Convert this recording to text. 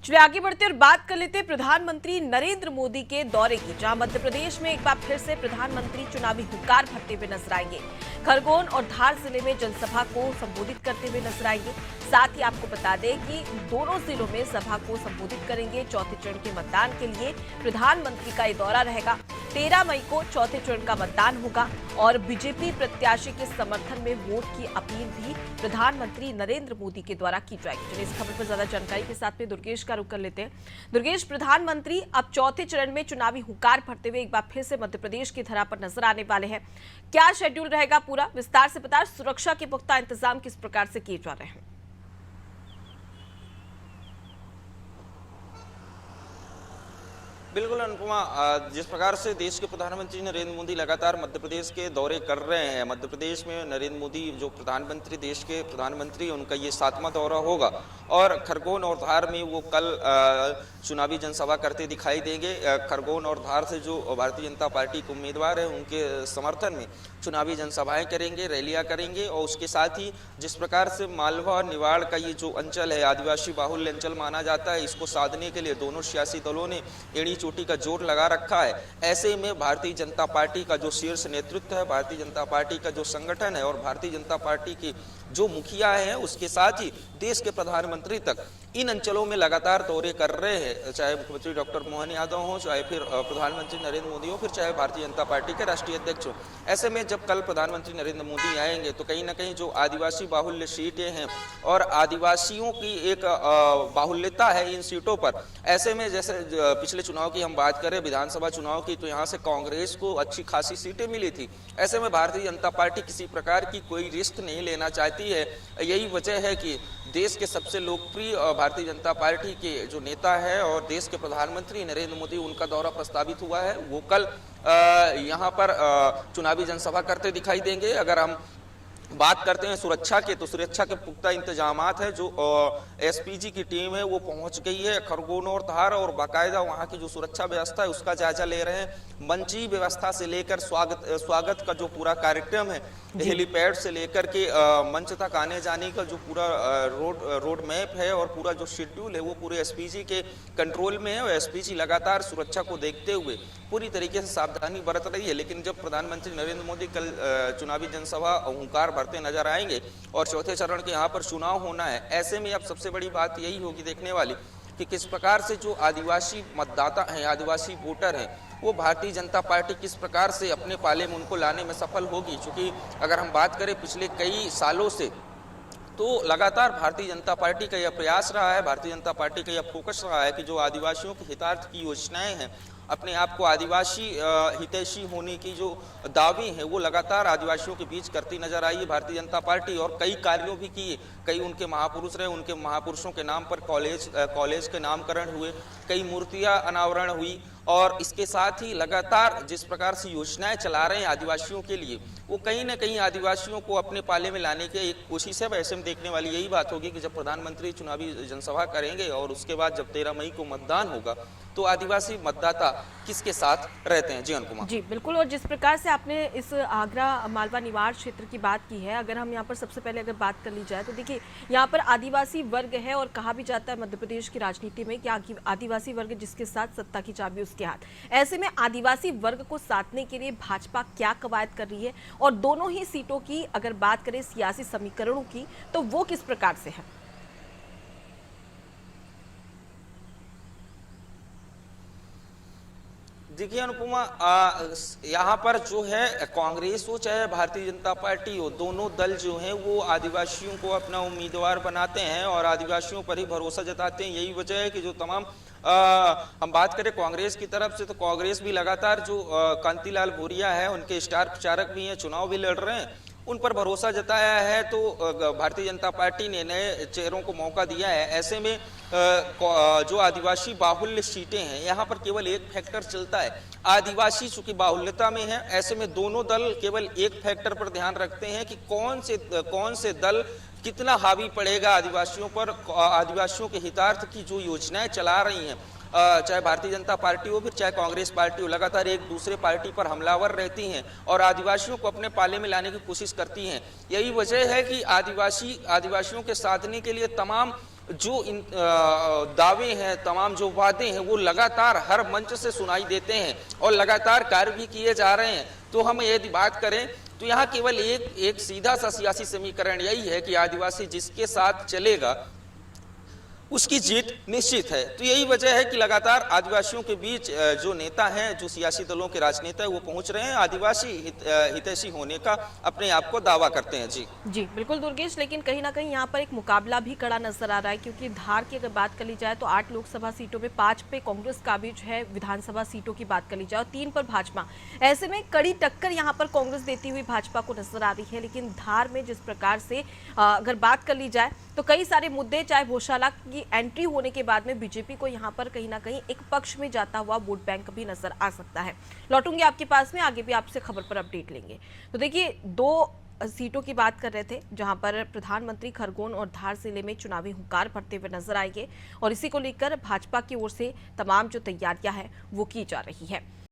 चलिए आगे बढ़ते और बात कर लेते हैं प्रधानमंत्री नरेंद्र मोदी के दौरे की, जहां मध्य प्रदेश में एक बार फिर से प्रधानमंत्री चुनावी हुंकार भरते हुए नजर आएंगे। खरगोन और धार जिले में जनसभा को संबोधित करते हुए नजर आएंगे। साथ ही आपको बता दें कि दोनों जिलों में सभा को संबोधित करेंगे। चौथे चरण के मतदान के लिए प्रधानमंत्री का ये दौरा रहेगा। 13 मई को चौथे चरण का मतदान होगा और बीजेपी प्रत्याशी के समर्थन में वोट की अपील भी प्रधानमंत्री नरेंद्र मोदी के द्वारा की जाएगी। चलिए इस खबर पर ज्यादा जानकारी के साथ में दुर्गेश का रुख कर लेते हैं। दुर्गेश, प्रधानमंत्री अब चौथे चरण में चुनावी हुंकार भरते हुए एक बार फिर से मध्य प्रदेश की धरा पर नजर आने वाले हैं। क्या शेड्यूल रहेगा, पूरा विस्तार से बताएं। सुरक्षा के पुख्ता इंतजाम किस प्रकार से किए जा रहे हैं? बिल्कुल अनुपमा, जिस प्रकार से देश के प्रधानमंत्री नरेंद्र मोदी लगातार मध्य प्रदेश के दौरे कर रहे हैं, मध्य प्रदेश में नरेंद्र मोदी जो प्रधानमंत्री, देश के प्रधानमंत्री, उनका ये 7वां दौरा होगा और खरगोन और धार में वो कल चुनावी जनसभा करते दिखाई देंगे। खरगोन और धार से जो भारतीय जनता पार्टी के उम्मीदवार है उनके समर्थन में चुनावी जनसभाएं करेंगे, रैलियां करेंगे। और उसके साथ ही जिस प्रकार से मालवा और निवाड़ का ये जो अंचल है, आदिवासी बाहुल्य अंचल माना जाता है, इसको साधने के लिए दोनों सियासी दलों ने एड़ी चोटी का जोर लगा रखा है। ऐसे में भारतीय जनता पार्टी का जो शीर्ष नेतृत्व है, भारतीय जनता पार्टी का जो संगठन है और भारतीय जनता पार्टी की जो मुखिया हैं, उसके साथ ही देश के प्रधानमंत्री तक इन अंचलों में लगातार दौरे कर रहे हैं। चाहे मुख्यमंत्री डॉक्टर मोहन यादव हो, चाहे फिर प्रधानमंत्री नरेंद्र मोदी हो, फिर चाहे भारतीय जनता पार्टी के राष्ट्रीय अध्यक्ष हो। ऐसे में जब कल प्रधानमंत्री नरेंद्र मोदी आएंगे तो कहीं ना कहीं जो आदिवासी बाहुल्य सीटें हैं और आदिवासियों की एक बाहुल्यता है इन सीटों पर, ऐसे में जैसे पिछले चुनाव की हम बात करें, विधानसभा चुनाव की, तो यहाँ से कांग्रेस को अच्छी खासी सीटें मिली थी। ऐसे में भारतीय जनता पार्टी किसी प्रकार की कोई रिस्क नहीं लेना चाहती है। यही वजह है कि देश के सबसे लोकप्रिय भारतीय जनता पार्टी के जो नेता है और देश के प्रधानमंत्री नरेंद्र मोदी, उनका दौरा प्रस्तावित हुआ है। वो कल यहाँ पर चुनावी जनसभा करते दिखाई देंगे। अगर हम बात करते हैं सुरक्षा के, तो सुरक्षा के पुख्ता इंतजामात है। जो एसपीजी की टीम है वो पहुंच गई है खरगोन और धार और बाकायदा वहां की जो सुरक्षा व्यवस्था है उसका जायजा ले रहे हैं। मंची व्यवस्था से लेकर स्वागत का जो पूरा कार्यक्रम है, हेलीपैड से लेकर के मंच तक आने जाने का जो पूरा रोड मैप है और पूरा जो शेड्यूल है वो पूरे एसपीजी के कंट्रोल में है। और एसपीजी लगातार सुरक्षा को देखते हुए पूरी तरीके से सावधानी बरत रही है। लेकिन जब प्रधानमंत्री नरेंद्र मोदी कल चुनावी जनसभा हुंकार भरते नजर आएंगे और चौथे चरण के यहाँ पर चुनाव होना है, ऐसे में अब सबसे बड़ी बात यही होगी देखने वाली कि किस प्रकार से जो आदिवासी मतदाता हैं, आदिवासी वोटर हैं, वो भारतीय जनता पार्टी किस प्रकार से अपने पाले में उनको लाने में सफल होगी। क्योंकि अगर हम बात करें पिछले कई सालों से, तो लगातार भारतीय जनता पार्टी का यह प्रयास रहा है, भारतीय जनता पार्टी का यह फोकस रहा है कि जो आदिवासियों के हितार्थ की योजनाएं हैं, अपने आप को आदिवासी हितैषी होने की जो दावे हैं वो लगातार आदिवासियों के बीच करती नजर आई है भारतीय जनता पार्टी। और कई कार्यों भी किए, कई उनके महापुरुष रहे, उनके महापुरुषों के नाम पर कॉलेज के नामकरण हुए, कई मूर्तियां अनावरण हुई। और इसके साथ ही लगातार जिस प्रकार से योजनाएं चला रहे हैं आदिवासियों के लिए, वो कहीं ना कहीं आदिवासियों को अपने पाले में लाने की एक कोशिश है। वैसे में देखने वाली यही बात होगी कि जब प्रधानमंत्री चुनावी जनसभा करेंगे और उसके बाद जब 13 मई को मतदान होगा तो आदिवासी मतदाता किसके साथ रहते हैं। जी अनुपमा। जी बिल्कुल, और जिस प्रकार से आपने इस आगरा मालवा निवाड़ क्षेत्र की बात की है, अगर हम यहाँ पर सबसे पहले अगर बात कर ली जाए तो देखिए यहाँ पर आदिवासी वर्ग है और कहा भी जाता है मध्य प्रदेश की राजनीति में कि आदिवासी वर्ग जिसके साथ सत्ता की चाबी उसके हाथ। ऐसे में आदिवासी वर्ग को साधने के लिए भाजपा क्या कवायद कर रही है और दोनों ही सीटों की अगर बात करें सियासी समीकरणों की तो वो किस प्रकार से है? देखिए अनुपमा, यहाँ पर जो है कांग्रेस हो चाहे भारतीय जनता पार्टी हो, दोनों दल जो हैं वो आदिवासियों को अपना उम्मीदवार बनाते हैं और आदिवासियों पर ही भरोसा जताते हैं। यही वजह है कि जो तमाम हम बात करें कांग्रेस की तरफ से, तो कांग्रेस भी लगातार जो कांतिलाल भूरिया है, उनके स्टार प्रचारक भी हैं, चुनाव भी लड़ रहे हैं, उन पर भरोसा जताया है। तो भारतीय जनता पार्टी ने नए चेहरों को मौका दिया है। ऐसे में जो आदिवासी बाहुल्य सीटें हैं, यहाँ पर केवल एक फैक्टर चलता है, आदिवासी चूंकि बाहुल्यता में है। ऐसे में दोनों दल केवल एक फैक्टर पर ध्यान रखते हैं कि कौन से दल कितना हावी पड़ेगा आदिवासियों पर, आदिवासियों के हितार्थ की जो योजनाएं चला रही हैं, चाहे भारतीय जनता पार्टी हो फिर चाहे कांग्रेस पार्टी हो, लगातार एक दूसरे पार्टी पर हमलावर रहती हैं और आदिवासियों को अपने पाले में लाने की कोशिश करती हैं। यही वजह है कि आदिवासियों के साधने के लिए तमाम जो इन दावे हैं, तमाम जो वादे हैं, वो लगातार हर मंच से सुनाई देते हैं और लगातार कार्य भी किए जा रहे हैं। तो हम यदि बात करें तो यहाँ केवल एक सीधा सा सियासी समीकरण यही है कि आदिवासी जिसके साथ चलेगा उसकी जीत निश्चित है। तो यही वजह है कि लगातार आदिवासियों के बीच जो नेता हैं, जो सियासी दलों के राजनेता है, वो पहुंच रहे हैं, आदिवासी हितैषी होने का अपने आप को दावा करते हैं। जी बिल्कुल दुर्गेश, लेकिन कहीं ना कहीं यहाँ पर एक मुकाबला भी कड़ा नजर आ रहा है, क्योंकि धार की अगर बात कर ली जाए तो 8 लोकसभा सीटों में 5 पे कांग्रेस का भी जो है, विधानसभा सीटों की बात कर ली जाए और 3 पर भाजपा। ऐसे में कड़ी टक्कर यहाँ पर कांग्रेस देती हुई भाजपा को नजर आ रही है। लेकिन धार में जिस प्रकार से अगर बात कर ली जाए तो कई सारे मुद्दे, चाहे भोजशाला की एंट्री होने के बाद में बीजेपी को यहां पर कहीं ना कहीं एक पक्ष में जाता हुआ वोट बैंक भी नजर आ सकता है। लौटूंगी आपके पास में, आगे भी आपसे खबर पर अपडेट लेंगे। तो देखिए, 2 सीटों की बात कर रहे थे जहां पर प्रधानमंत्री खरगोन और धार जिले में चुनावी हुंकार भरते हुए नजर आएंगे और इसी को लेकर भाजपा की ओर से तमाम जो तैयारियां हैं वो की जा रही है।